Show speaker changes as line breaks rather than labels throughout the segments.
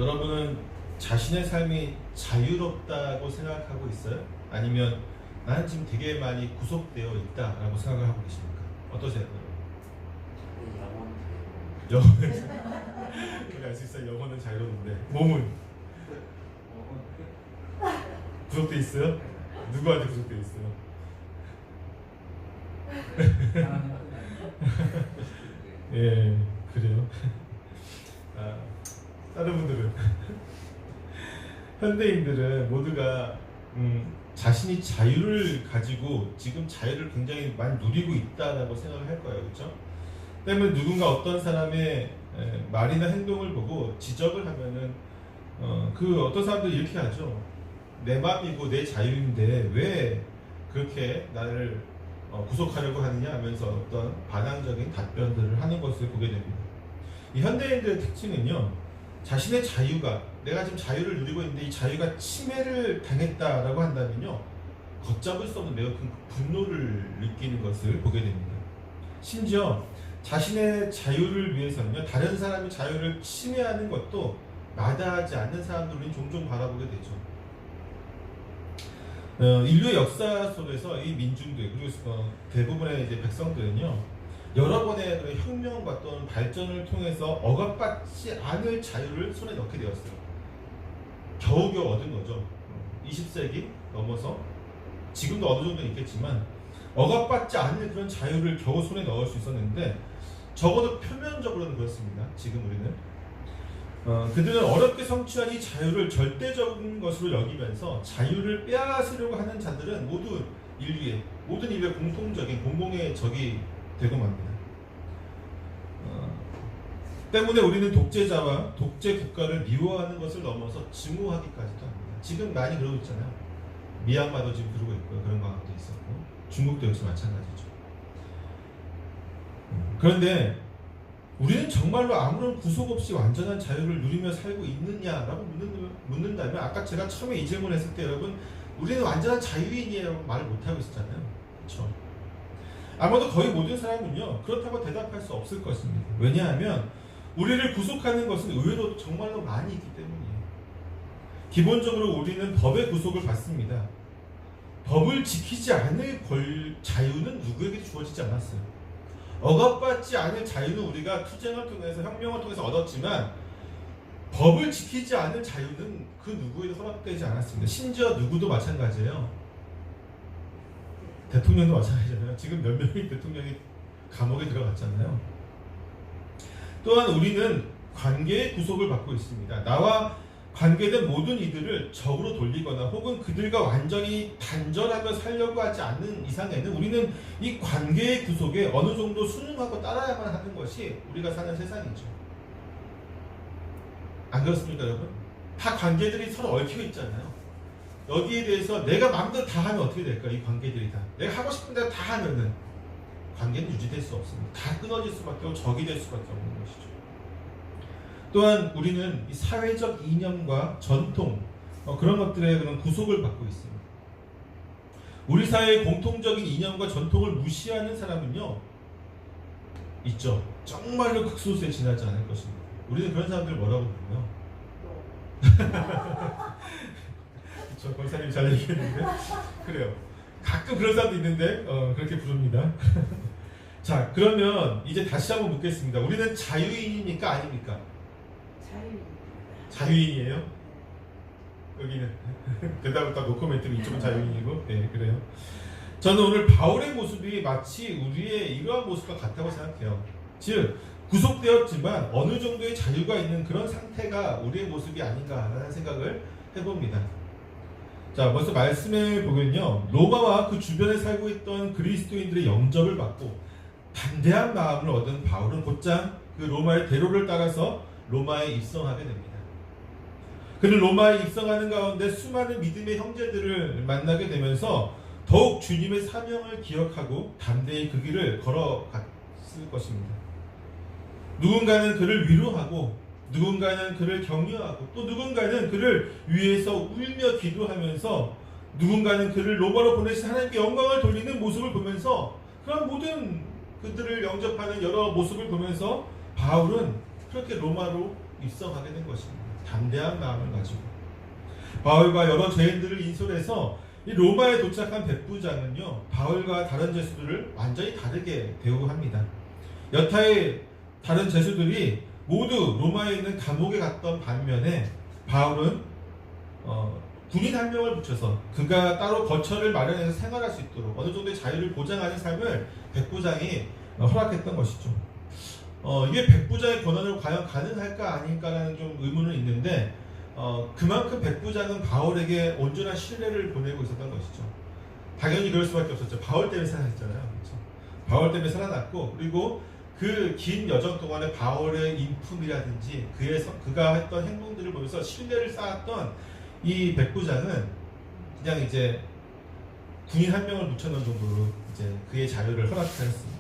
여러분은 자신의 삶이 자유롭다고 생각하고 있어요? 아니면 나는 지금 되게 많이 구속되어 있다라고 생각을 하고 계십니까? 어떠세요? 영혼은 그래 알 수 있어요. 영혼은 자유로운데 몸은 구속돼 있어요? 누구한테 구속돼 있어요? 예, 그래요. 아, 다른 분들은 현대인들은 모두가 자신이 자유를 가지고 지금 자유를 굉장히 많이 누리고 있다라고 생각을 할 거예요, 그렇죠? 때문에 누군가 어떤 사람의 말이나 행동을 보고 지적을 하면은 그 어떤 사람들이 이렇게 하죠. 내 마음이고 내 자유인데 왜 그렇게 나를 구속하려고 하느냐 하면서 어떤 반항적인 답변들을 하는 것을 보게 됩니다. 이 현대인들의 특징은요, 자신의 자유가, 내가 지금 자유를 누리고 있는데 이 자유가 침해를 당했다라고 한다면요, 걷잡을 수 없는 매우 큰 분노를 느끼는 것을 보게 됩니다. 심지어 자신의 자유를 위해서는요, 다른 사람의 자유를 침해하는 것도 마다하지 않는 사람들을 종종 바라보게 되죠. 인류의 역사 속에서 이 민중들, 그리고 대부분의 이제 백성들은요, 여러 번의 그런 혁명과 또는 발전을 통해서 억압받지 않을 자유를 손에 넣게 되었어요. 겨우겨우 얻은 거죠. 20세기 넘어서 지금도 어느 정도는 있겠지만 억압받지 않는 그런 자유를 겨우 손에 넣을 수 있었는데, 적어도 표면적으로는 그렇습니다. 지금 우리는 그들은 어렵게 성취한 이 자유를 절대적인 것으로 여기면서 자유를 빼앗으려고 하는 자들은 모든 인류의 공통적인 공공의 적이 되고 맙니다. 때문에 우리는 독재자와 독재 국가를 미워하는 것을 넘어서 증오하기까지도 합니다. 지금 많이 그러고 있잖아요. 미얀마도 지금 그러고 있고요. 그런 과학도 있었고, 중국도 역시 마찬가지죠. 그런데 우리는 정말로 아무런 구속 없이 완전한 자유를 누리며 살고 있느냐라고 묻는다면, 아까 제가 처음에 이 질문을 했을 때 여러분, 우리는 완전한 자유인이라고 말을 못하고 있었잖아요. 그렇죠? 아마도 거의 모든 사람은요, 그렇다고 대답할 수 없을 것입니다. 왜냐하면 우리를 구속하는 것은 의외로 정말로 많이 있기 때문이에요. 기본적으로 우리는 법의 구속을 받습니다. 법을 지키지 않을 자유는 누구에게 주어지지 않았어요. 억압받지 않을 자유는 우리가 투쟁을 통해서, 혁명을 통해서 얻었지만, 법을 지키지 않을 자유는 그 누구에도 허락되지 않았습니다. 심지어 누구도 마찬가지예요. 대통령도 마찬가지잖아요. 지금 몇 명의 대통령이 감옥에 들어갔잖아요. 또한 우리는 관계의 구속을 받고 있습니다. 나와 관계된 모든 이들을 적으로 돌리거나 혹은 그들과 완전히 단절하며 살려고 하지 않는 이상에는 우리는 이 관계의 구속에 어느 정도 순응하고 따라야만 하는 것이 우리가 사는 세상이죠. 안 그렇습니까, 여러분? 다 관계들이 서로 얽혀 있잖아요. 여기에 대해서 내가 마음대로 다 하면 어떻게 될까? 이 관계들이 다 내가 하고 싶은 대로 다 하면은 관계는 유지될 수 없습니다. 다 끊어질 수밖에 없고 적이 될 수밖에 없는 것이죠. 또한 우리는 이 사회적 이념과 전통, 그런 것들의 그런 구속을 받고 있습니다. 우리 사회의 공통적인 이념과 전통을 무시하는 사람은요, 있죠. 정말로 극소수에 지나지 않을 것입니다. 우리는 그런 사람들 뭐라고 부르나요? 저 권사님 잘 얘기했는데 그래요. 가끔 그런 사람도 있는데 그렇게 부릅니다. 자, 그러면 이제 다시 한번 묻겠습니다. 우리는 자유인입니까, 아닙니까? 자유인이에요? 여기는 대답을 다 노코멘트면 이쪽은 자유인이고, 네, 그래요. 저는 오늘 바울의 모습이 마치 우리의 이러한 모습과 같다고 생각해요. 즉, 구속되었지만 어느 정도의 자유가 있는 그런 상태가 우리의 모습이 아닌가라는 생각을 해봅니다. 자, 먼저 말씀해 보면요, 로마와 그 주변에 살고 있던 그리스도인들의 영접을 받고 담대한 마음을 얻은 바울은 곧장 그 로마의 대로를 따라서 로마에 입성하게 됩니다. 그는 로마에 입성하는 가운데 수많은 믿음의 형제들을 만나게 되면서 더욱 주님의 사명을 기억하고 담대히 그 길을 걸어갔을 것입니다. 누군가는 그를 위로하고, 누군가는 그를 격려하고, 또 누군가는 그를 위해서 울며 기도하면서, 누군가는 그를 로마로 보내신 하나님께 영광을 돌리는 모습을 보면서, 그런 모든 그들을 영접하는 여러 모습을 보면서 바울은 그렇게 로마로 입성하게 된 것입니다. 담대한 마음을 가지고 바울과 여러 죄인들을 인솔해서 이 로마에 도착한 백부장은요, 바울과 다른 제수들을 완전히 다르게 대우합니다. 여타의 다른 제수들이 모두 로마에 있는 감옥에 갔던 반면에 바울은 군인 한 명을 붙여서 그가 따로 거처를 마련해서 생활할 수 있도록 어느 정도의 자유를 보장하는 삶을 백부장이 허락했던 것이죠. 이게 백부장의 권한으로 과연 가능할까 아닐까라는 좀 의문은 있는데 그만큼 백부장은 바울에게 온전한 신뢰를 보내고 있었던 것이죠. 당연히 그럴 수밖에 없었죠. 바울 때문에 살아났잖아요. 그렇죠? 바울 때문에 살아났고, 그리고 그 긴 여정 동안에 바울의 인품이라든지 그가 했던 행동들을 보면서 신뢰를 쌓았던 이 백부장은 그냥 이제 군인 한 명을 묻혀놓은 정도로 이제 그의 자유를 허락하였습니다.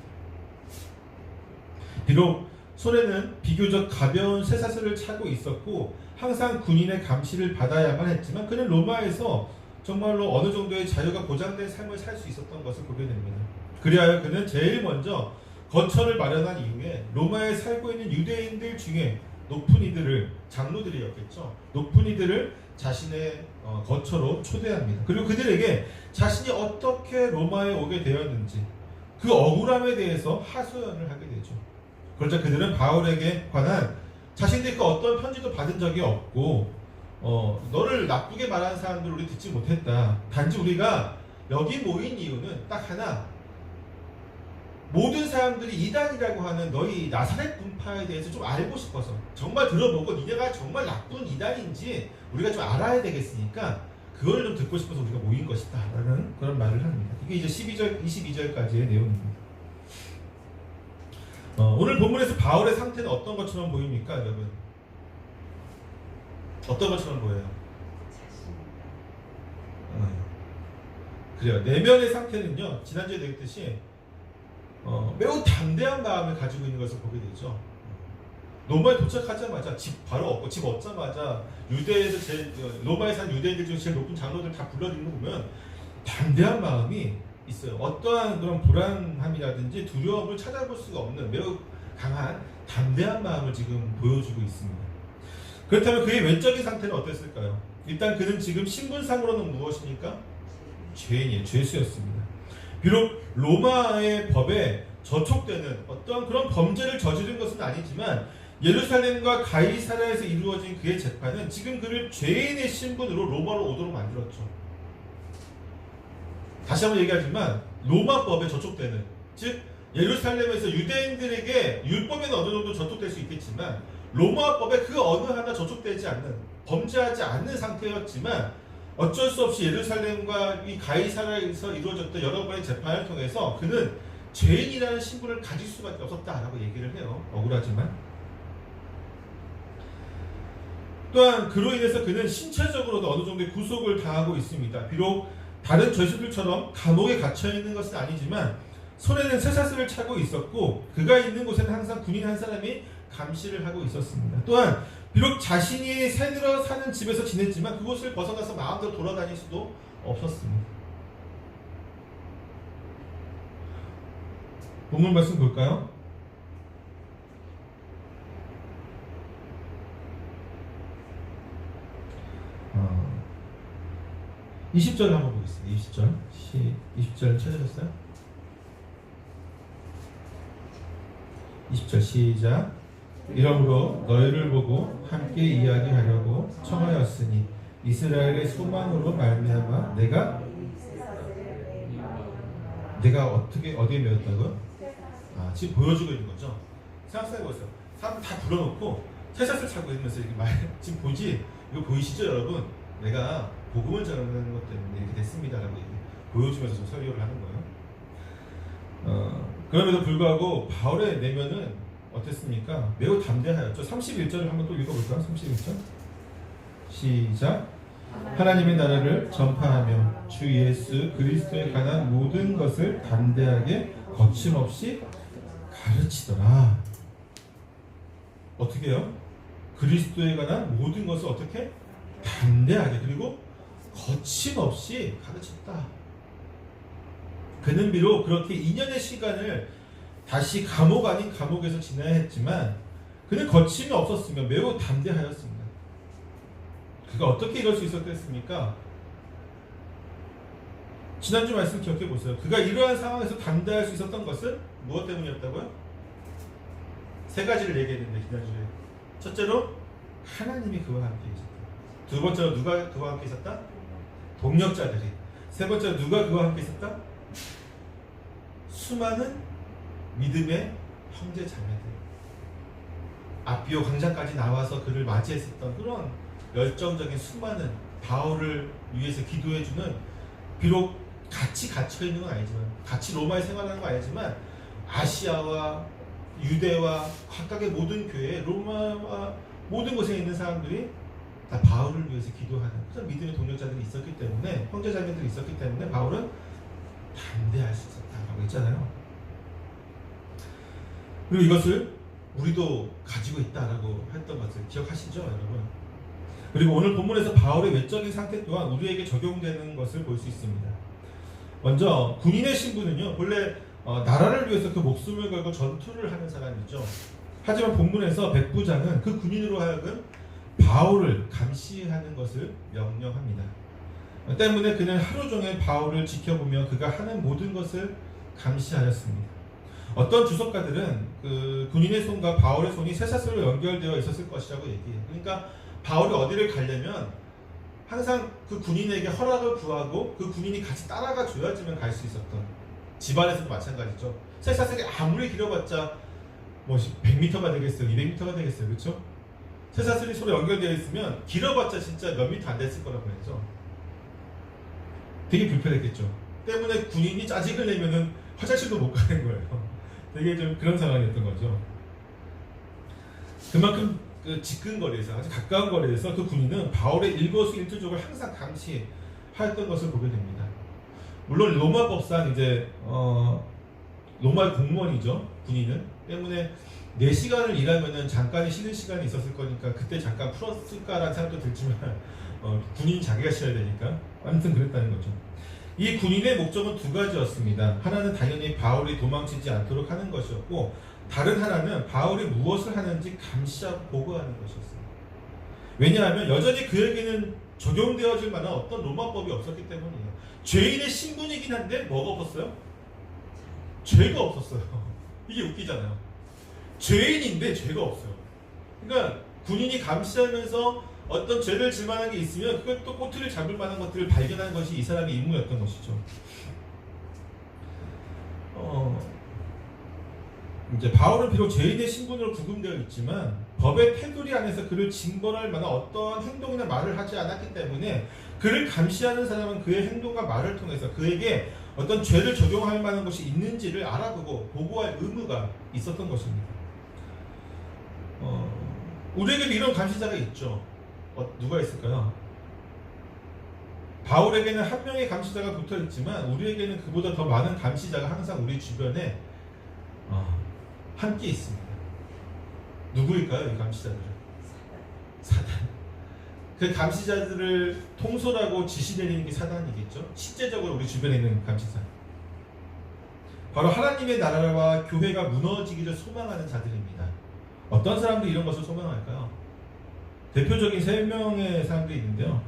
비록 손에는 비교적 가벼운 쇠사슬을 차고 있었고 항상 군인의 감시를 받아야만 했지만 그는 로마에서 정말로 어느 정도의 자유가 보장된 삶을 살 수 있었던 것을 보게 됩니다. 그리하여 그는 제일 먼저 거처를 마련한 이후에 로마에 살고 있는 유대인들 중에 높은 이들을, 장로들이었겠죠, 높은 이들을 자신의 거처로 초대합니다. 그리고 그들에게 자신이 어떻게 로마에 오게 되었는지 그 억울함에 대해서 하소연을 하게 되죠. 그러자 그들은 바울에게 관한 자신들이 그 어떤 편지도 받은 적이 없고 너를 나쁘게 말하는 사람들을 우리 듣지 못했다. 단지 우리가 여기 모인 이유는 딱 하나, 모든 사람들이 이단이라고 하는 너희 나사렛 분파에 대해서 좀 알고 싶어서, 정말 들어보고 니네가 정말 나쁜 이단인지 우리가 좀 알아야 되겠으니까 그걸 좀 듣고 싶어서 우리가 모인 것이다 라는 그런 말을 합니다. 이게 이제 12절, 22절까지의 내용입니다. 오늘 본문에서 바울의 상태는 어떤 것처럼 보입니까, 여러분? 어떤 것처럼 보여요? 그래요. 내면의 상태는요, 지난주에 얘기했듯이 매우 담대한 마음을 가지고 있는 것을 보게 되죠. 로마에 도착하자마자 집 바로 얻고, 집 얻자마자 로마에 산 유대인들 중에 제일 높은 장로들 다 불러들이는 거 보면 담대한 마음이 있어요. 어떠한 그런 불안함이라든지 두려움을 찾아볼 수가 없는 매우 강한 담대한 마음을 지금 보여주고 있습니다. 그렇다면 그의 외적인 상태는 어땠을까요? 일단 그는 지금 신분상으로는 무엇입니까? 죄인이에요. 죄수였습니다. 비록 로마의 법에 저촉되는 어떤 그런 범죄를 저지른 것은 아니지만 예루살렘과 가이사랴에서 이루어진 그의 재판은 지금 그를 죄인의 신분으로 로마로 오도록 만들었죠. 다시 한번 얘기하지만 로마법에 저촉되는, 즉 예루살렘에서 유대인들에게 율법에는 어느 정도 저촉될 수 있겠지만 로마법에 그 어느 하나 저촉되지 않는, 범죄하지 않는 상태였지만 어쩔 수 없이 예루살렘과 이 가이사랴에서 이루어졌던 여러 번의 재판을 통해서 그는 죄인이라는 신분을 가질 수밖에 없었다라고 얘기를 해요. 억울하지만. 또한 그로 인해서 그는 신체적으로도 어느 정도의 구속을 당하고 있습니다. 비록 다른 죄수들처럼 감옥에 갇혀있는 것은 아니지만 손에는 쇠사슬을 차고 있었고 그가 있는 곳에는 항상 군인 한 사람이 감시를 하고 있었습니다. 또한 비록 자신이 새들어 사는 집에서 지냈지만 그곳을 벗어나서 마음대로 돌아다닐 수도 없었습니다. 본문 말씀 볼까요? 20절 한번 보겠습니다. 20절 찾으셨어요? 20절 시작. 이러므로 너희를 보고 함께 이야기하려고 청하였으니 이스라엘의 소망으로 말미암아 내가 어디에 메었다고요? 지금 보여주고 있는 거죠. 생각해보세요. 사람 다 불러놓고 쇠사슬 차고 있으면서 이렇게 지금 이거 보이시죠, 여러분? 내가 복음을 전하는 것 때문에 이렇게 됐습니다라고 보여주면서 좀 설교를 하는 거예요. 그럼에도 불구하고 바울의 내면은 어땠습니까? 매우 담대하였죠. 31절을 한번 또 읽어볼까요? 31절 시작. 하나님의 나라를 전파하며 주 예수 그리스도에 관한 모든 것을 담대하게 거침없이 가르치더라. 어떻게 해요? 그리스도에 관한 모든 것을 어떻게? 담대하게, 그리고 거침없이 가르쳤다. 그는 비록 그렇게 2년의 시간을 다시 감옥 아닌 감옥에서 지내야 했지만 그는 거침이 없었으며 매우 담대하였습니다. 그가 어떻게 이럴 수 있었겠습니까? 지난주 말씀 기억해 보세요. 그가 이러한 상황에서 담대할 수 있었던 것은 무엇 때문이었다고요? 세 가지를 얘기했는데 지난주에. 첫째로 하나님이 그와 함께 계셨다. 두 번째로 누가 그와 함께 있었다? 동력자들이. 세 번째로 누가 그와 함께 있었다? 수많은 믿음의 형제 자매들. 아비오 광장까지 나와서 그를 맞이했었던 그런 열정적인 수많은 바울을 위해서 기도해주는, 비록 같이 갇혀 있는 건 아니지만, 같이 로마에 생활하는 건 아니지만, 아시아와 유대와 각각의 모든 교회, 로마와 모든 곳에 있는 사람들이 다 바울을 위해서 기도하는 그런 믿음의 동력자들이 있었기 때문에, 형제자매들이 있었기 때문에 바울은 담대할 수 있었다라고 했잖아요. 그리고 이것을 우리도 가지고 있다라고 했던 것을 기억하시죠, 여러분? 그리고 오늘 본문에서 바울의 외적인 상태 또한 우리에게 적용되는 것을 볼 수 있습니다. 먼저 군인의 신분은요, 본래 나라를 위해서 그 목숨을 걸고 전투를 하는 사람이죠. 하지만 본문에서 백부장은 그 군인으로 하여금 바울을 감시하는 것을 명령합니다. 때문에 그는 하루 종일 바울을 지켜보며 그가 하는 모든 것을 감시하였습니다. 어떤 주석가들은 그 군인의 손과 바울의 손이 쇠사슬로 연결되어 있었을 것이라고 얘기해요. 그러니까 바울이 어디를 가려면 항상 그 군인에게 허락을 구하고 그 군인이 같이 따라가 줘야지만 갈 수 있었던, 집안에서도 마찬가지죠. 쇠사슬이 아무리 길어봤자 뭐 100m가 되겠어요, 200m가 되겠어요, 그렇죠? 쇠사슬이 서로 연결되어 있으면 길어봤자 진짜 몇 미터 안 됐을 거라고 했죠. 되게 불편했겠죠. 때문에 군인이 짜증을 내면은 화장실도 못 가는 거예요. 되게 좀 그런 상황이었던 거죠. 그만큼 그 직근거리에서, 아주 가까운 거리에서 그 군인은 바울의 일거수일투족을 항상 감시하였던 것을 보게 됩니다. 물론 로마 법상 이제 로마 공무원이죠, 군인은. 때문에 4시간을 일하면은 잠깐의 쉬는 시간이 있었을 거니까 그때 잠깐 풀었을까라는 생각도 들지만 군인 자기가 쉬어야 되니까 아무튼 그랬다는 거죠. 이 군인의 목적은 두 가지였습니다. 하나는 당연히 바울이 도망치지 않도록 하는 것이었고, 다른 하나는 바울이 무엇을 하는지 감시하고 보고하는 것이었습니다. 왜냐하면 여전히 그에게는 적용되어질 만한 어떤 로마법이 없었기 때문이에요. 죄인의 신분이긴 한데 뭐가 없었어요? 죄가 없었어요. 이게 웃기잖아요. 죄인인데 죄가 없어요. 그러니까 군인이 감시하면서 어떤 죄를 질 만한 게 있으면 그걸 또 꼬투리를 잡을 만한 것들을 발견하는 것이 이 사람의 임무였던 것이죠. 이제 바울은 비록 죄인의 신분으로 구금되어 있지만 법의 테두리 안에서 그를 징벌할 만한 어떠한 행동이나 말을 하지 않았기 때문에 그를 감시하는 사람은 그의 행동과 말을 통해서 그에게 어떤 죄를 적용할 만한 것이 있는지를 알아보고 보고할 의무가 있었던 것입니다. 우리에게도 이런 감시자가 있죠. 누가 있을까요? 바울에게는 한 명의 감시자가 붙어 있지만 우리에게는 그보다 더 많은 감시자가 항상 우리 주변에 함께 있습니다. 누구일까요? 이 감시자들은? 사단. 그 감시자들을 통솔하고 지시 내리는 게 사단이겠죠. 실제적으로 우리 주변에 있는 감시자, 바로 하나님의 나라와 교회가 무너지기를 소망하는 자들입니다. 어떤 사람들이 이런 것을 소망할까요? 대표적인 3명의 사람들이 있는데요.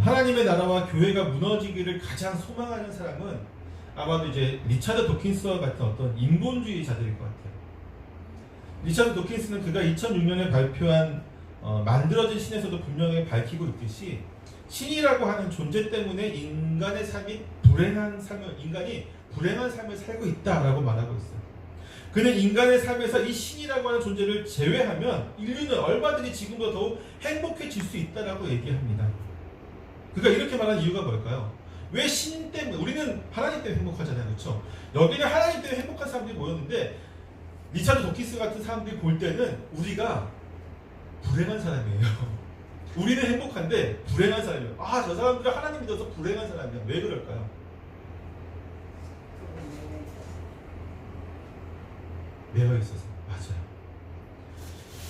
하나님의 나라와 교회가 무너지기를 가장 소망하는 사람은 아마도 이제 리차드 도킨스와 같은 어떤 인본주의자들일 것 같아요. 리차드 도킨스는 그가 2006년에 발표한 만들어진 신에서도 분명히 밝히고 있듯이 신이라고 하는 존재 때문에 인간이 불행한 삶을 살고 있다라고 말하고 있어요. 그는 인간의 삶에서 이 신이라고 하는 존재를 제외하면 인류는 얼마든지 지금보다 더욱 행복해질 수 있다라고 얘기합니다. 그가 이렇게 말하는 이유가 뭘까요? 왜 신 때문에? 우리는 하나님 때문에 행복하잖아요, 그렇죠? 여기는 하나님 때문에 행복한 사람들이 모였는데 리차드 도킨스 같은 사람들이 볼 때는 우리가 불행한 사람이에요. 우리는 행복한데 불행한 사람이에요. 저 사람들은 하나님 믿어서 불행한 사람이야. 왜 그럴까요? 매여 있어서. 맞아요.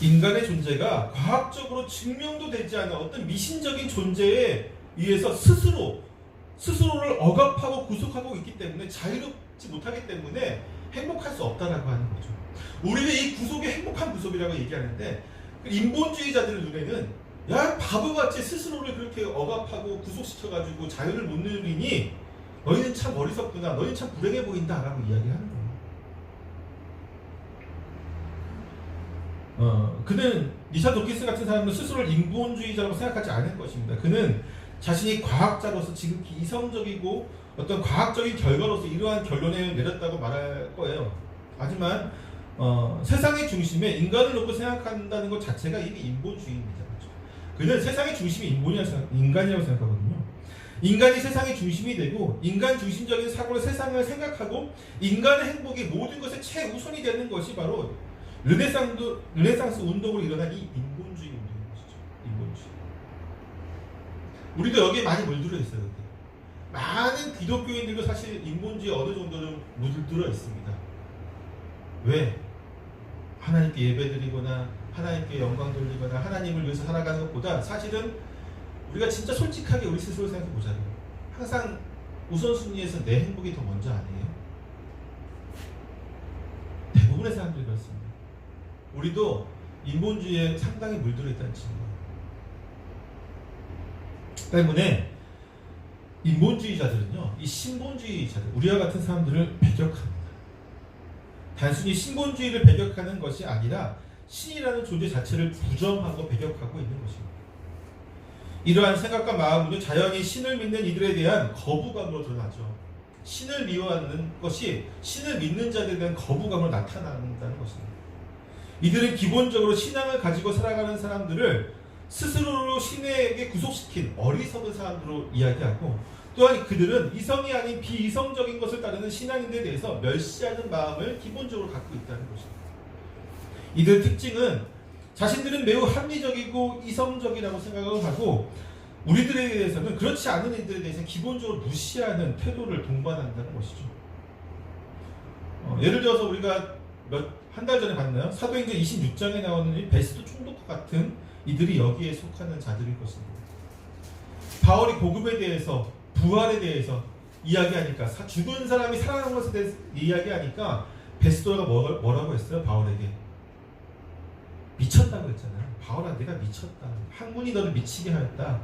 인간의 존재가 과학적으로 증명도 되지 않은 어떤 미신적인 존재에 의해서 스스로를 억압하고 구속하고 있기 때문에 자유롭지 못하기 때문에 행복할 수 없다라고 하는 거죠. 우리는 이 구속이 행복한 구속이라고 얘기하는데 인본주의자들의 눈에는 야 바보같이 스스로를 그렇게 억압하고 구속시켜가지고 자유를 못 누리니 너희는 참 어리석구나, 너희는 참 불행해 보인다 라고 이야기하는 거예요. 그는 리차 도키스 같은 사람은 스스로를 인본주의자라고 생각하지 않을 것입니다. 그는 자신이 과학자로서 지극히 이성적이고 어떤 과학적인 결과로서 이러한 결론을 내렸다고 말할 거예요. 하지만 세상의 중심에 인간을 놓고 생각한다는 것 자체가 이미 인본주의입니다. 그렇죠? 그는 세상의 중심이 인간이라고 생각하거든요. 인간이 세상의 중심이 되고 인간 중심적인 사고로 세상을 생각하고 인간의 행복이 모든 것의 최우선이 되는 것이 바로 르네상스 운동으로 일어난 이 인본주의 운동인 것이죠. 인본주의. 우리도 여기에 많이 물들어 있어요. 많은 기독교인들도 사실 인본주의에 어느 정도는 물들어 있습니다. 왜? 하나님께 예배드리거나 하나님께 영광 돌리거나 하나님을 위해서 살아가는 것보다 사실은 우리가 진짜 솔직하게 우리 스스로 생각해 보자고요. 항상 우선순위에서 내 행복이 더 먼저 아니에요? 대부분의 사람들이 그렇습니다. 우리도 인본주의에 상당히 물들어 있다는 증거예요. 때문에 인본주의자들은요, 이 신본주의자들, 우리와 같은 사람들을 배격합니다. 단순히 신본주의를 배격하는 것이 아니라 신이라는 존재 자체를 부정하고 배격하고 있는 것입니다. 이러한 생각과 마음은 자연히 신을 믿는 이들에 대한 거부감으로 드러나죠. 신을 미워하는 것이 신을 믿는 자들에 대한 거부감으로 나타난다는 것입니다. 이들은 기본적으로 신앙을 가지고 살아가는 사람들을 스스로로 신에게 구속시킨 어리석은 사람들로 이야기하고, 또한 그들은 이성이 아닌 비이성적인 것을 따르는 신앙인들에 대해서 멸시하는 마음을 기본적으로 갖고 있다는 것입니다. 이들의 특징은 자신들은 매우 합리적이고 이성적이라고 생각을 하고, 우리들에 대해서는 그렇지 않은 이들에 대해서 기본적으로 무시하는 태도를 동반한다는 것이죠. 예를 들어서 우리가 한 달 전에 봤나요? 사도행전 26장에 나오는 이 베스도 총독과 같은 이들이 여기에 속하는 자들일 것입니다. 바울이 복음에 대해서, 부활에 대해서 이야기하니까, 죽은 사람이 살아난 것에 대해서 이야기하니까 베스도가 뭐라고 했어요? 바울에게 미쳤다고 했잖아요. 바울아, 내가 미쳤다. 학문이 너를 미치게 하였다.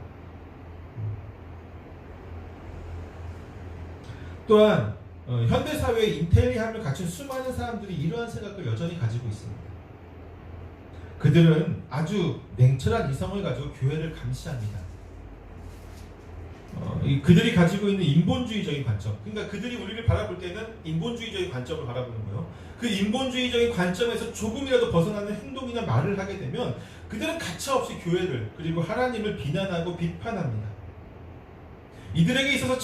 또한 현대사회에 인텔리함을 갖춘 수많은 사람들이 이러한 생각을 여전히 가지고 있습니다. 그들은 아주 냉철한 이성을 가지고 교회를 감시합니다. 그들이 가지고 있는 인본주의적인 관점, 그러니까 그들이 우리를 바라볼 때는 인본주의적인 관점을 바라보는 거예요. 그 인본주의적인 관점에서 조금이라도 벗어나는 행동이나 말을 하게 되면 그들은 가차없이 교회를 그리고 하나님을 비난하고 비판합니다. 이들에게 있어서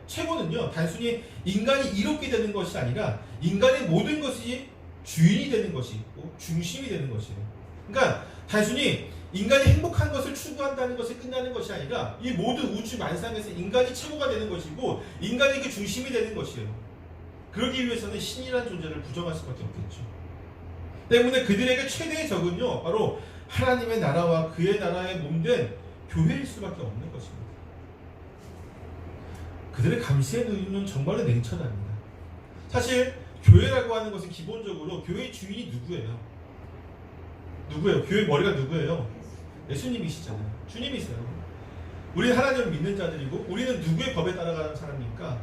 최고는요, 단순히 인간이 이롭게 되는 것이 아니라 인간의 모든 것이 주인이 되는 것이 있고 중심이 되는 것이에요. 그러니까 단순히 인간이 행복한 것을 추구한다는 것에 끝나는 것이 아니라 이 모든 우주 만상에서 인간이 최고가 되는 것이고 인간이 그 중심이 되는 것이에요. 그러기 위해서는 신이라는 존재를 부정할 수밖에 없겠죠. 때문에 그들에게 최대의 적은요, 바로 하나님의 나라와 그의 나라에 몸된 교회일 수밖에 없는 것입니다. 그들의 감시의 눈은 정말로 냉철합니다. 사실 교회라고 하는 것은 기본적으로 교회의 주인이 누구예요? 누구예요? 교회 머리가 누구예요? 예수님이시잖아요. 주님이세요. 우리는 하나님을 믿는 자들이고, 우리는 누구의 법에 따라가는 사람입니까?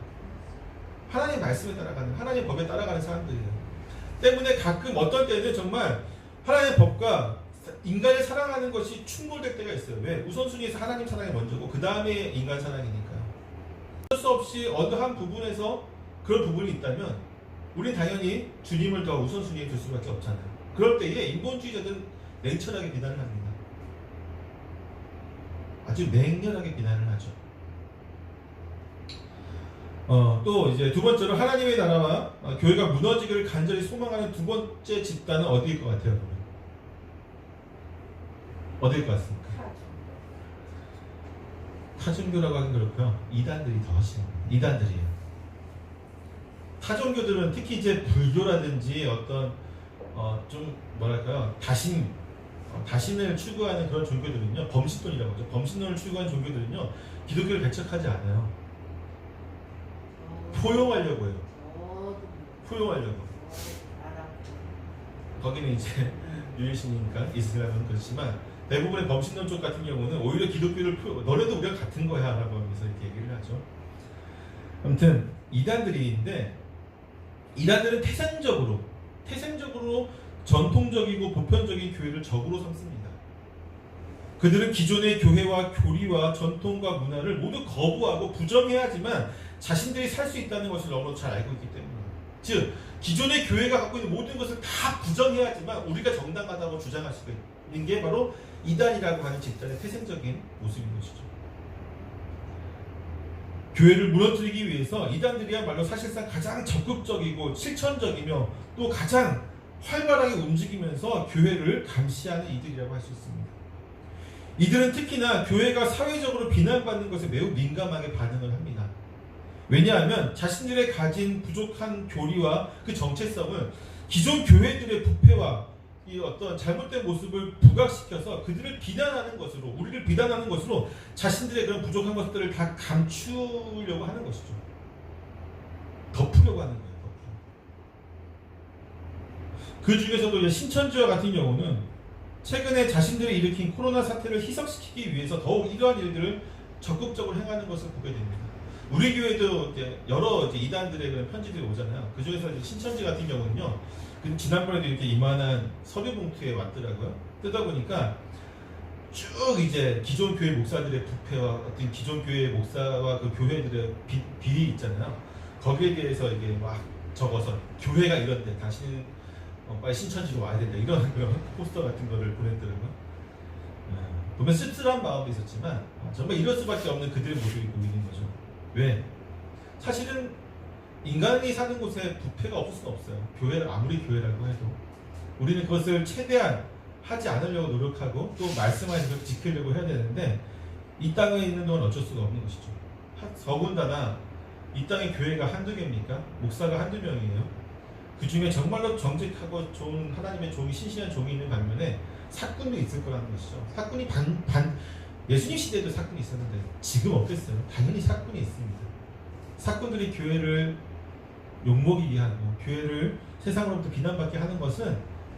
하나님의 말씀에 따라가는, 하나님의 법에 따라가는 사람들이에요. 때문에 가끔 어떤 때는 정말 하나님의 법과 인간을 사랑하는 것이 충돌될 때가 있어요. 왜? 우선순위에서 하나님 사랑이 먼저고 그 다음에 인간 사랑이니까요. 어쩔 수 없이 어느 한 부분에서 그런 부분이 있다면 우리는 당연히 주님을 더 우선순위에 둘 수밖에 없잖아요. 그럴 때에 인본주의자들은 냉철하게 비난을 합니다. 아주 맹렬하게 비난을 하죠. 또 이제 두 번째로 하나님의 나라와 교회가 무너지기를 간절히 소망하는 두 번째 집단은 어디일 것 같아요? 그러면? 어디일 것 같습니까? 타종교라고 하긴 그렇고요. 이단들이 더 심합니다. 이단들이에요. 타종교들은 특히 이제 불교라든지 어떤 좀 뭐랄까요, 다신을 추구하는 그런 종교들은요, 범신론이라고 하죠. 범신론을 추구하는 종교들은요, 기독교를 배척하지 않아요. 포용하려고 해요. 포용하려고. 거기는 이제 유일신이니까 이슬람은 그렇지만 대부분의 범신론 쪽 같은 경우는 오히려 기독교를 너네도 우리가 같은 거야 라고 하면서 이렇게 얘기를 하죠. 아무튼 이단들인데 이단들은 태생적으로 전통적이고 보편적인 교회를 적으로 삼습니다. 그들은 기존의 교회와 교리와 전통과 문화를 모두 거부하고 부정해야 하지만 자신들이 살 수 있다는 것을 너무 잘 알고 있기 때문입니다. 즉 기존의 교회가 갖고 있는 모든 것을 다 부정해야 하지만 우리가 정당하다고 주장할 수 있는 게 바로 이단이라고 하는 집단의 태생적인 모습인 것이죠. 교회를 무너뜨리기 위해서 이단들이야말로 사실상 가장 적극적이고 실천적이며 또 가장 활발하게 움직이면서 교회를 감시하는 이들이라고 할 수 있습니다. 이들은 특히나 교회가 사회적으로 비난받는 것에 매우 민감하게 반응을 합니다. 왜냐하면 자신들의 가진 부족한 교리와 그 정체성을 기존 교회들의 부패와 이 어떤 잘못된 모습을 부각시켜서 그들을 비난하는 것으로, 우리를 비난하는 것으로 자신들의 그런 부족한 것들을 다 감추려고 하는 것이죠. 덮으려고 하는 거예요. 그 중에서도 이제 신천지와 같은 경우는 최근에 자신들이 일으킨 코로나 사태를 희석시키기 위해서 더욱 이러한 일들을 적극적으로 행하는 것을 보게 됩니다. 우리 교회도 이제 여러 이단들의 그런 편지들이 오잖아요. 그 중에서 이제 신천지 같은 경우는요, 지난번에도 이렇게 이만한 서류 봉투에 왔더라고요. 뜯어보니까 쭉 이제 기존 교회 목사들의 부패와 어떤 기존 교회 목사와 그 교회들의 비리 있잖아요. 거기에 대해서 이게 막 적어서 교회가 이런데 당신은 빨리 신천지로 와야 된다 이런 그런 포스터 같은 거를 보냈더라고요. 보면 씁쓸한 마음도 있었지만 정말 이럴 수밖에 없는 그들의 모습이 보이는 거죠. 왜? 사실은 인간이 사는 곳에 부패가 없을 수는 없어요. 교회를 아무리 교회라고 해도 우리는 그것을 최대한 하지 않으려고 노력하고 또 말씀하신 지키려고 해야 되는데 이 땅에 있는 동안 어쩔 수가 없는 것이죠. 더군다나 이 땅에 교회가 한두 개입니까? 목사가 한두 명이에요. 그 중에 정말로 정직하고 좋은 하나님의 종이 신실한 종이 있는 반면에 사꾼도 있을 거라는 것이죠. 사꾼이 예수님 시대에도 사꾼이 있었는데 지금 어땠어요? 당연히 사꾼이 있습니다. 사꾼들이 교회를 욕먹이게 하고 교회를 세상으로부터 비난받게 하는 것은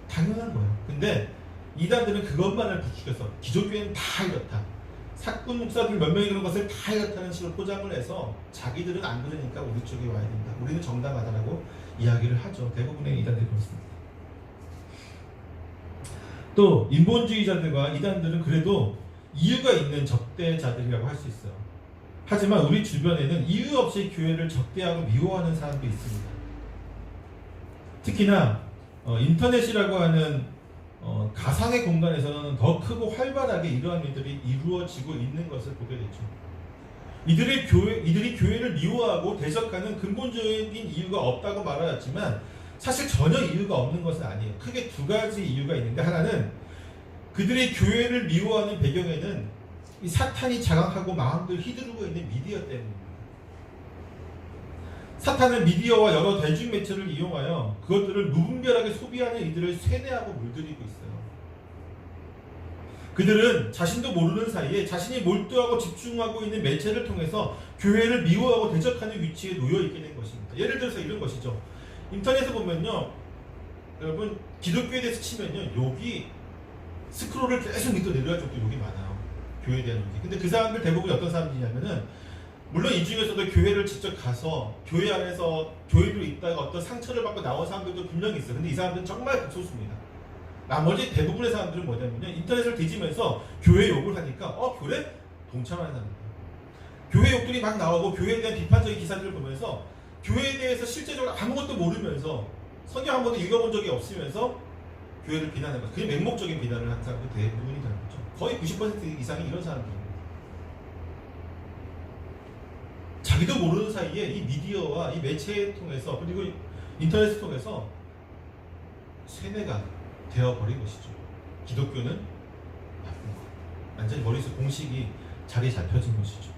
당연한 거예요. 근데 이단들은 그것만을 부추겨서 기존교회는 다 이렇다, 사꾼 목사들 몇 명이 그런 것을 다 이렇다는 식으로 포장을 해서 자기들은 안 그러니까 우리 쪽에 와야 된다, 우리는 정당하다라고 이야기를 하죠. 대부분의 이단들이 그렇습니다. 또 인본주의자들과 이단들은 그래도 이유가 있는 적대자들이라고 할 수 있어요. 하지만 우리 주변에는 이유 없이 교회를 적대하고 미워하는 사람도 있습니다. 특히나 인터넷이라고 하는 가상의 공간에서는 더 크고 활발하게 이러한 일들이 이루어지고 있는 것을 보게 되죠. 이들이 교회를 미워하고 대적하는 근본적인 이유가 없다고 말하였지만 사실 전혀 이유가 없는 것은 아니에요. 크게 두 가지 이유가 있는데, 하나는 그들이 교회를 미워하는 배경에는 이 사탄이 장악하고 마음들 휘두르고 있는 미디어 때문입니다. 사탄은 미디어와 여러 대중매체를 이용하여 그것들을 무분별하게 소비하는 이들을 세뇌하고 물들이고 있어요. 그들은 자신도 모르는 사이에 자신이 몰두하고 집중하고 있는 매체를 통해서 교회를 미워하고 대적하는 위치에 놓여 있게 된 것입니다. 예를 들어서 이런 것이죠. 인터넷에 보면요, 여러분 기독교에 대해서 치면요, 욕이 스크롤을 계속 밑으로 내려갈 정도로 욕이 많아요. 교회에 대한 욕이. 근데 그 사람들 대부분 어떤 사람들이냐면은, 물론 이 중에서도 교회를 직접 가서 교회 안에서 교회로 있다가 어떤 상처를 받고 나온 사람들도 분명히 있어요. 근데 이 사람들은 정말 극소수입니다. 나머지 대부분의 사람들은 뭐냐면요, 인터넷을 뒤지면서 교회 욕을 하니까 그래? 동참하는 사람입니다. 교회 욕들이 막 나오고 교회에 대한 비판적인 기사들을 보면서 교회에 대해서 실제적으로 아무것도 모르면서 성경 한 번도 읽어본 적이 없으면서 교회를 비난하는 것, 그게 맹목적인 비난을 하는 사람들 대부분이라는 거죠. 거의 90% 이상이 이런 사람들입니다. 자기도 모르는 사이에 이 미디어와 이 매체를 통해서, 그리고 인터넷을 통해서 세뇌가 되어버린 것이죠. 기독교는 나쁜 것, 완전히 머릿속 공식이 자리에 잡혀진 것이죠.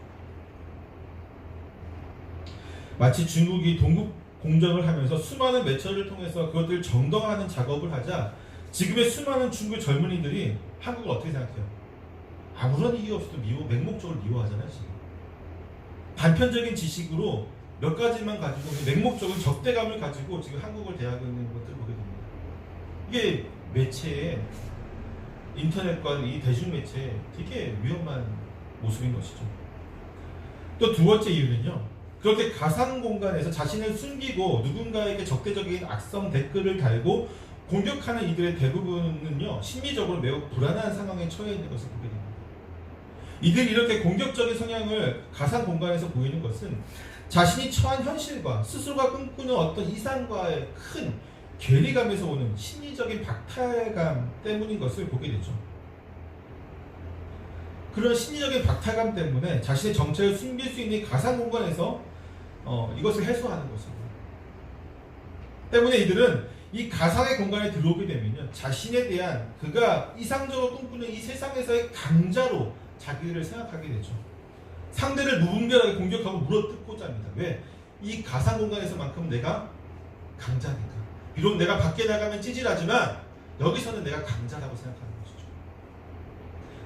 마치 중국이 동국 공정을 하면서 수많은 매체를 통해서 그것들을 정당화하는 작업을 하자 지금의 수많은 중국 젊은이들이 한국을 어떻게 생각해요? 아무런 이유 없이도 맹목적으로 미워하잖아요. 지금 단편적인 지식으로 몇 가지만 가지고 맹목적인 적대감을 가지고 지금 한국을 대하고 있는 것들을 보게 됩니다. 이게 매체의 인터넷과 이 대중매체의 되게 위험한 모습인 것이죠. 또 두 번째 이유는요. 그렇게 가상 공간에서 자신을 숨기고 누군가에게 적대적인 악성 댓글을 달고 공격하는 이들의 대부분은요. 심리적으로 매우 불안한 상황에 처해 있는 것을 보게 됩니다. 이들이 이렇게 공격적인 성향을 가상 공간에서 보이는 것은 자신이 처한 현실과 스스로가 꿈꾸는 어떤 이상과의 큰 괴리감에서 오는 심리적인 박탈감 때문인 것을 보게 되죠. 그런 심리적인 박탈감 때문에 자신의 정체를 숨길 수 있는 가상 공간에서 이것을 해소하는 것입니다. 때문에 이들은 이 가상의 공간에 들어오게 되면요, 자신에 대한 그가 이상적으로 꿈꾸는 이 세상에서의 강자로 자기를 생각하게 되죠. 상대를 무분별하게 공격하고 물어뜯고자 합니다. 왜? 이 가상 공간에서만큼 내가 강자니까. 비록 내가 밖에 나가면 찌질하지만 여기서는 내가 강자라고 생각하는 것이죠.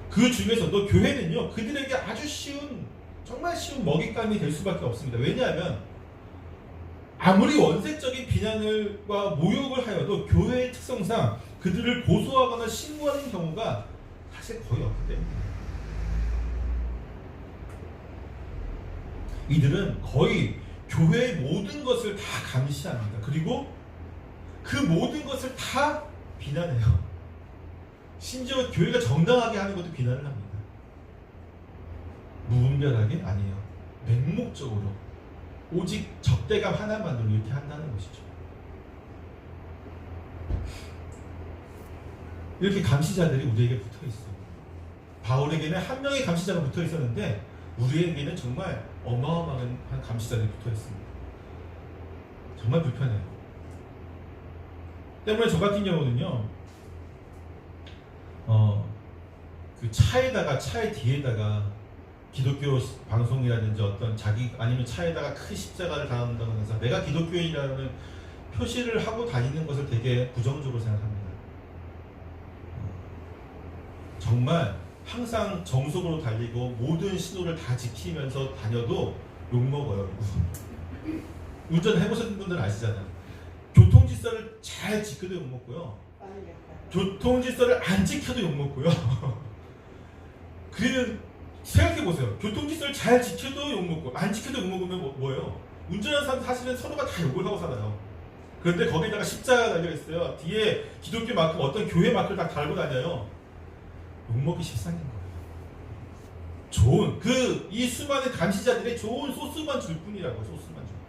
그 중에서도 교회는요, 그들에게 아주 쉬운, 정말 쉬운 먹잇감이 될 수밖에 없습니다. 왜냐하면 아무리 원색적인 비난과 모욕을 하여도 교회의 특성상 그들을 고소하거나 신고하는 경우가 사실 거의 없기 때문입니다. 이들은 거의 교회의 모든 것을 다 감시합니다. 그리고 그 모든 것을 다 비난해요. 심지어 교회가 정당하게 하는 것도 비난을 합니다. 무분별하게? 아니에요. 맹목적으로 오직 적대감 하나만으로 이렇게 한다는 것이죠. 이렇게 감시자들이 우리에게 붙어 있어요. 바울에게는 한 명의 감시자가 붙어 있었는데 우리에게는 정말 어마어마한 감시자들이 붙어 있습니다. 정말 불편해요. 때문에 저 같은 경우는요, 그 차의 뒤에다가 기독교 방송이라든지 어떤 자기 아니면 차에다가 큰 십자가를 달아놓는다고 해서 내가 기독교인이라는 표시를 하고 다니는 것을 되게 부정적으로 생각합니다. 정말 항상 정석으로 달리고 모든 신호를 다 지키면서 다녀도 욕먹어요. 운전해보신 분들은 아시잖아요. 교통질서를 잘 지켜도 욕먹고요. 교통질서를 안 지켜도 욕먹고요. 그러면 생각해보세요. 교통질서를 잘 지켜도 욕먹고 안 지켜도 욕먹으면 뭐예요? 운전하는 사람 사실은 서로가 다 욕을 하고 살아요. 그런데 거기다가 십자가 달려있어요. 뒤에 기독교 마크, 어떤 교회 마크를 다 달고 다녀요. 욕먹기 십상인 거예요. 좋은 이 수많은 감시자들의 좋은 소스만 줄 뿐이라고. 소스만 줄 뿐.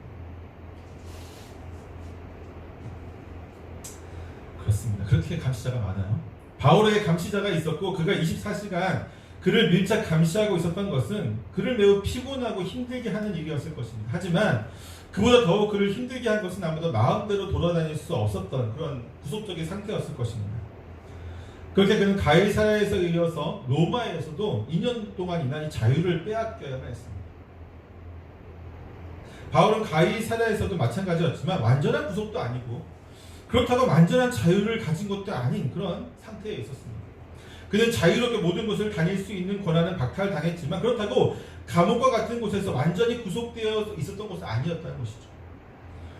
그렇습니다. 그렇게 감시자가 많아요. 바울의 감시자가 있었고 그가 24시간 그를 밀착 감시하고 있었던 것은 그를 매우 피곤하고 힘들게 하는 일이었을 것입니다. 하지만 그보다 더욱 그를 힘들게 한 것은 아무도 마음대로 돌아다닐 수 없었던 그런 구속적인 상태였을 것입니다. 그렇게 그는 가이사랴에서 이어서 로마에서도 2년 동안이나 이 자유를 빼앗겨야만 했습니다. 바울은 가이사랴에서도 마찬가지였지만 완전한 구속도 아니고 그렇다고 완전한 자유를 가진 것도 아닌 그런 상태에 있었습니다. 그는 자유롭게 모든 곳을 다닐 수 있는 권한은 박탈당했지만 그렇다고 감옥과 같은 곳에서 완전히 구속되어 있었던 것은 아니었다는 것이죠.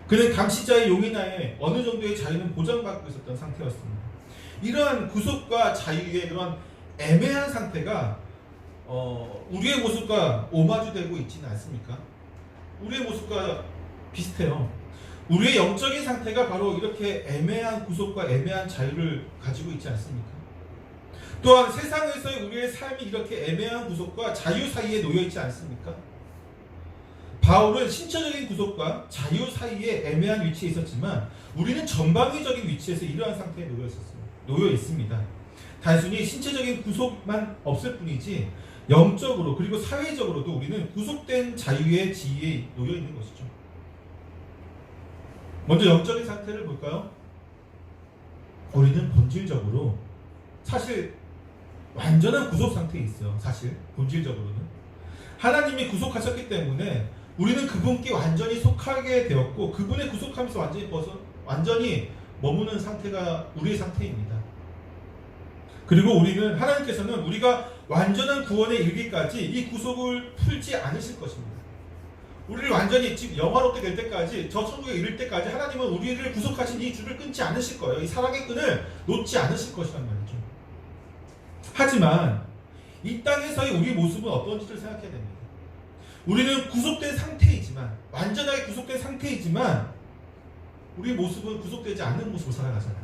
그는 감시자의 용인하에 어느 정도의 자유는 보장받고 있었던 상태였습니다. 이러한 구속과 자유의 그런 애매한 상태가 우리의 모습과 오마주되고 있지는 않습니까? 우리의 모습과 비슷해요. 우리의 영적인 상태가 바로 이렇게 애매한 구속과 애매한 자유를 가지고 있지 않습니까? 또한 세상에서의 우리의 삶이 이렇게 애매한 구속과 자유 사이에 놓여있지 않습니까? 바울은 신체적인 구속과 자유 사이에 애매한 위치에 있었지만 우리는 전방위적인 위치에서 이러한 상태에 놓여 있습니다. 단순히 신체적인 구속만 없을 뿐이지 영적으로 그리고 사회적으로도 우리는 구속된 자유의 지위에 놓여 있는 것이죠. 먼저 영적인 상태를 볼까요? 우리는 본질적으로 사실 완전한 구속 상태에 있어요. 사실 본질적으로는 하나님이 구속하셨기 때문에 우리는 그분께 완전히 속하게 되었고 그분의 구속하면서 완전히 머무는 상태가 우리의 상태입니다. 그리고 우리는 하나님께서는 우리가 완전한 구원에 이르기까지 이 구속을 풀지 않으실 것입니다. 우리를 완전히 지금 영화롭게 될 때까지 저 천국에 이를 때까지 하나님은 우리를 구속하신 이 줄을 끊지 않으실 거예요. 이 사랑의 끈을 놓지 않으실 것이란 말이죠. 하지만 이 땅에서의 우리 모습은 어떤지를 생각해야 됩니다. 우리는 구속된 상태이지만, 완전하게 구속된 상태이지만 우리 모습은 구속되지 않는 모습으로 살아가잖아요.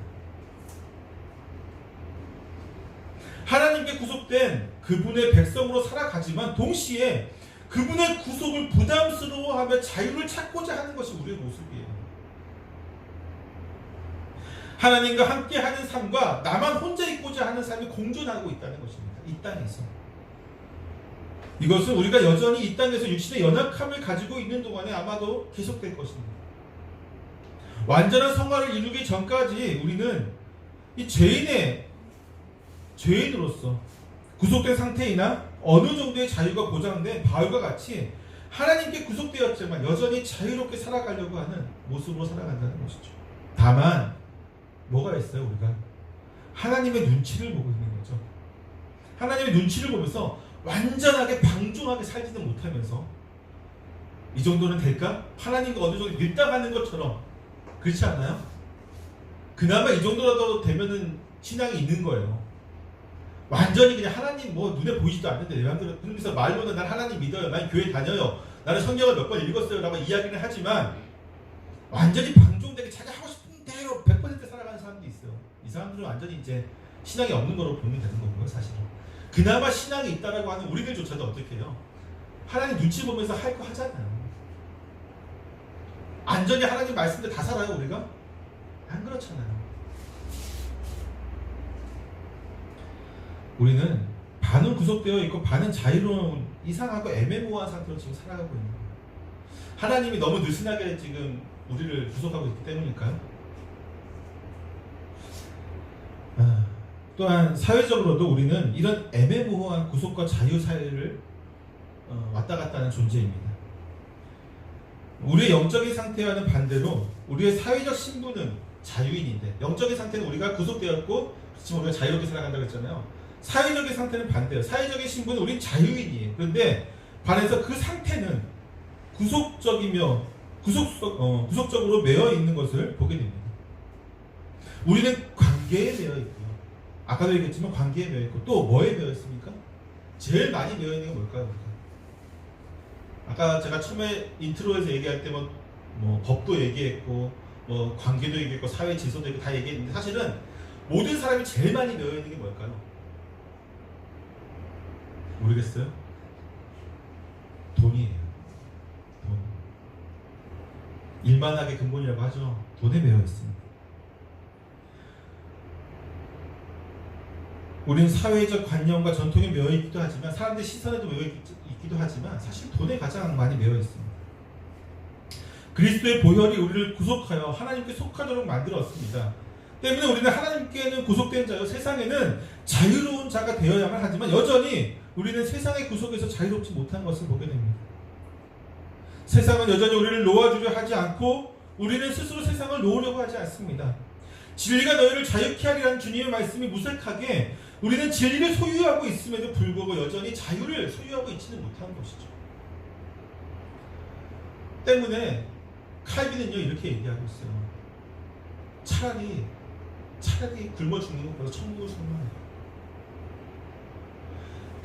하나님께 구속된 그분의 백성으로 살아가지만 동시에 그분의 구속을 부담스러워하며 자유를 찾고자 하는 것이 우리의 모습이에요. 하나님과 함께하는 삶과 나만 혼자 있고자 하는 삶이 공존하고 있다는 것입니다. 이 땅에서. 이것은 우리가 여전히 이 땅에서 육신의 연약함을 가지고 있는 동안에 아마도 계속될 것입니다. 완전한 성화를 이루기 전까지 우리는 이 죄인으로서 구속된 상태이나 어느 정도의 자유가 보장된 바울과 같이 하나님께 구속되었지만 여전히 자유롭게 살아가려고 하는 모습으로 살아간다는 것이죠. 다만 뭐가 있어요? 우리가 하나님의 눈치를 보고 있는 거죠. 하나님의 눈치를 보면서 완전하게 방종하게 살지는 못하면서 이 정도는 될까? 하나님과 어느 정도 밀당하는 것처럼, 그렇지 않아요? 그나마 이 정도라도 되면은 신앙이 있는 거예요. 완전히 그냥 하나님 뭐 눈에 보이지도 않는데 내 마음대로, 그러면서 말로는 난 하나님 믿어요, 난 교회 다녀요, 나는 성경을 몇 번 읽었어요 라고 이야기를 하지만 완전히 방종되게 자기 하고 싶은 대로 100% 살아가는 사람도 있어요. 이 사람들은 완전히 이제 신앙이 없는 거로 보면 되는 거고요. 사실은 그나마 신앙이 있다라고 하는 우리들조차도 어떻게 해요? 하나님 눈치 보면서 할 거 하잖아요. 완전히 하나님 말씀대로 다 살아요 우리가? 안 그렇잖아요. 우리는 반은 구속되어 있고 반은 자유로운 이상하고 애매모호한 상태로 지금 살아가고 있는 거예요. 하나님이 너무 느슨하게 지금 우리를 구속하고 있기 때문일까요? 또한 사회적으로도 우리는 이런 애매모호한 구속과 자유 사이를 왔다 갔다 하는 존재입니다. 우리의 영적인 상태와는 반대로 우리의 사회적 신분은 자유인인데, 영적인 상태는 우리가 구속되었고 그렇지만 우리가 자유롭게 살아간다고 했잖아요. 사회적인 상태는 반대예요. 사회적인 신분은 우린 자유인이에요. 그런데 반해서 그 상태는 구속적으로 매여 있는 것을 보게 됩니다. 우리는 관계에 매여 있고요. 아까도 얘기했지만 관계에 매여 있고 또 뭐에 매여 있습니까? 제일 많이 매여 있는 게 뭘까요? 아까 제가 처음에 인트로에서 얘기할 때 뭐 법도 얘기했고 뭐 관계도 얘기했고 사회 질서도 얘기했고 다 얘기했는데 사실은 모든 사람이 제일 많이 매여 있는 게 뭘까요? 모르겠어요? 돈이에요. 돈. 일만하게 근본이라고 하죠. 돈에 매여 있습니다. 우리는 사회적 관념과 전통에 매여 있기도 하지만, 사람들의 시선에도 매여 있기도 하지만 사실 돈에 가장 많이 매여 있습니다. 그리스도의 보혈이 우리를 구속하여 하나님께 속하도록 만들었습니다. 때문에 우리는 하나님께는 구속된 자요, 세상에는 자유로운 자가 되어야만 하지만 여전히 우리는 세상의 구속에서 자유롭지 못한 것을 보게 됩니다. 세상은 여전히 우리를 놓아주려 하지 않고 우리는 스스로 세상을 놓으려고 하지 않습니다. 진리가 너희를 자유케 하리라는 주님의 말씀이 무색하게 우리는 진리를 소유하고 있음에도 불구하고 여전히 자유를 소유하고 있지는 못하는 것이죠. 때문에 칼빈은요 이렇게 얘기하고 있어요. 차라리 굶어 죽는 것보다 천국을 선망해요.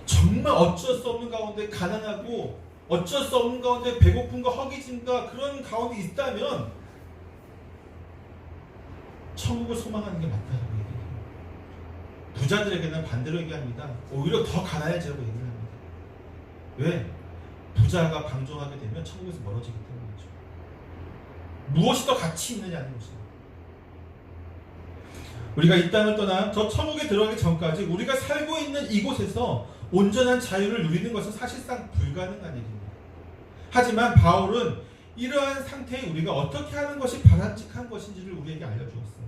정말 어쩔 수 없는 가운데 가난하고 어쩔 수 없는 가운데 배고픔과 허기짐과 그런 가운데 있다면 천국을 소망하는 게 맞다라고 얘기해요. 부자들에게는 반대로 얘기합니다. 오히려 더 가난해지라고 얘기를 합니다. 왜? 부자가 방종하게 되면 천국에서 멀어지기 때문이죠. 무엇이 더 가치 있느냐는 것입니다. 우리가 이 땅을 떠나 저 천국에 들어가기 전까지 우리가 살고 있는 이곳에서 온전한 자유를 누리는 것은 사실상 불가능한 일입니다. 하지만 바울은 이러한 상태에 우리가 어떻게 하는 것이 바람직한 것인지를 우리에게 알려주었어요.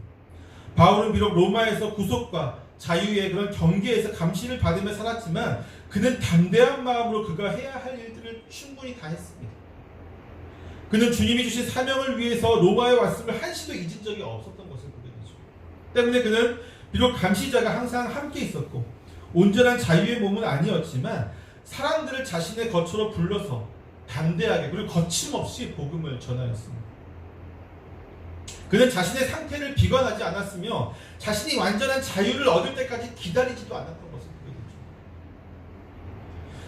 바울은 비록 로마에서 구속과 자유의 그런 경계에서 감시를 받으며 살았지만 그는 담대한 마음으로 그가 해야 할 일들을 충분히 다 했습니다. 그는 주님이 주신 사명을 위해서 로마에 왔음을 한시도 잊은 적이 없었던 것을 보게 되죠. 때문에 그는 비록 감시자가 항상 함께 있었고 온전한 자유의 몸은 아니었지만 사람들을 자신의 거처로 불러서 담대하게 그리고 거침없이 복음을 전하였습니다. 그는 자신의 상태를 비관하지 않았으며 자신이 완전한 자유를 얻을 때까지 기다리지도 않았던 것을 보게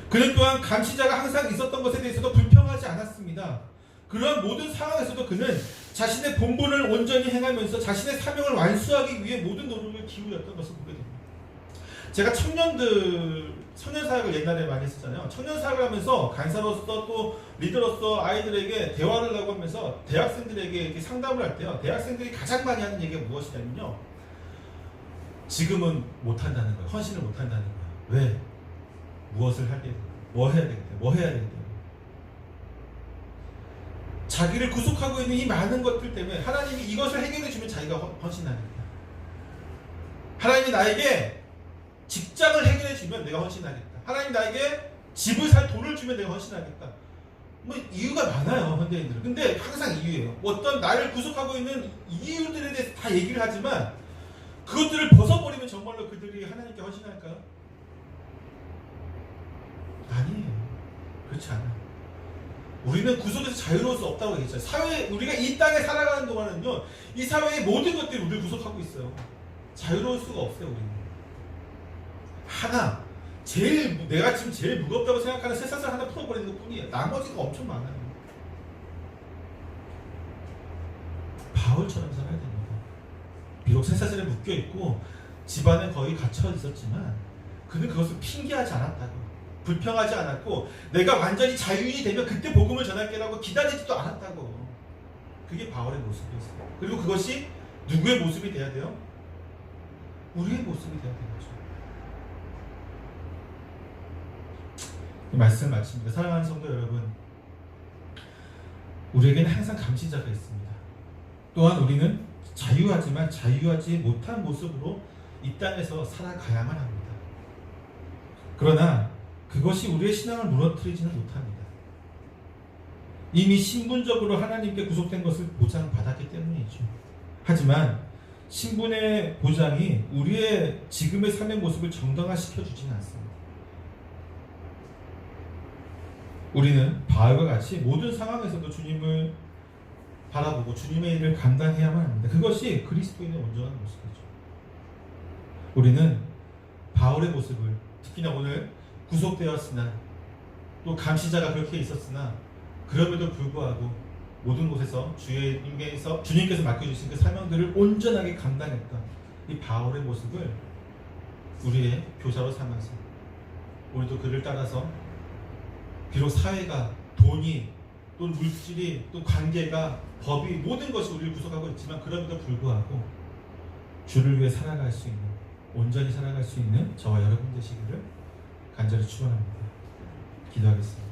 그는 또한 감시자가 항상 있었던 것에 대해서도 불평하지 않았습니다. 그런 모든 상황에서도 그는 자신의 본분을 온전히 행하면서 자신의 사명을 완수하기 위해 모든 노력을 기울였던 것을 보게 됩니다. 제가 청년 사역을 옛날에 많이 했었잖아요. 청년 사역을 하면서 간사로서 또 리더로서 아이들에게 대화를 하고 하면서 대학생들에게 이렇게 상담을 할 때요. 대학생들이 가장 많이 하는 얘기가 무엇이냐면요. 지금은 못한다는 거예요. 헌신을 못한다는 거예요. 왜? 무엇을 하게, 뭐 해야 되겠다, 뭐 해야 되겠다. 자기를 구속하고 있는 이 많은 것들 때문에 하나님이 이것을 해결해 주면 자기가 헌신하겠다. 하나님이 나에게 직장을 해결해 주면 내가 헌신하겠다. 하나님이 나에게 집을 살 돈을 주면 내가 헌신하겠다. 뭐 이유가 많아요, 현대인들은. 근데 항상 이유예요. 어떤 나를 구속하고 있는 이유들에 대해서 다 얘기를 하지만 그것들을 벗어버리면 정말로 그들이 하나님께 헌신할까요? 아니에요. 그렇지 않아요. 우리는 구속에서 자유로울 수 없다고 얘기했잖아요. 우리가 이 땅에 살아가는 동안은요, 이 사회의 모든 것들이 우리를 구속하고 있어요. 자유로울 수가 없어요, 우리는. 하나, 내가 지금 제일 무겁다고 생각하는 쇠사슬 하나 풀어버리는 것 뿐이에요. 나머지가 엄청 많아요. 바울처럼 살아야 됩니다. 비록 쇠사슬에 묶여있고 집안에 거의 갇혀 있었지만 그는 그것을 핑계하지 않았다고. 불평하지 않았고 내가 완전히 자유인이 되면 그때 복음을 전할게라고 기다리지도 않았다고. 그게 바울의 모습이었어요. 그리고 그것이 누구의 모습이 돼야 돼요? 우리의 모습이 돼야 되는 거죠. 이 말씀 마칩니다. 사랑하는 성도 여러분, 우리에게는 항상 감시자가 있습니다. 또한 우리는 자유하지만 자유하지 못한 모습으로 이 땅에서 살아가야만 합니다. 그러나 그것이 우리의 신앙을 무너뜨리지는 못합니다. 이미 신분적으로 하나님께 구속된 것을 보장받았기 때문이죠. 하지만 신분의 보장이 우리의 지금의 삶의 모습을 정당화시켜주지는 않습니다. 우리는 바울과 같이 모든 상황에서도 주님을 바라보고 주님의 일을 감당해야만 합니다. 그것이 그리스도인의 온전한 모습이죠. 우리는 바울의 모습을, 특히나 오늘 구속되었으나 또 감시자가 그렇게 있었으나 그럼에도 불구하고 모든 곳에서 주님께서 맡겨주신 그 사명들을 온전하게 감당했던 이 바울의 모습을 우리의 교사로 삼아서 우리도 그를 따라서 비록 사회가, 돈이, 또 물질이, 또 관계가, 법이, 모든 것이 우리를 구속하고 있지만 그럼에도 불구하고 주를 위해 살아갈 수 있는, 온전히 살아갈 수 있는 저와 여러분 되시기를 간절히 축원합니다. 기도하겠습니다.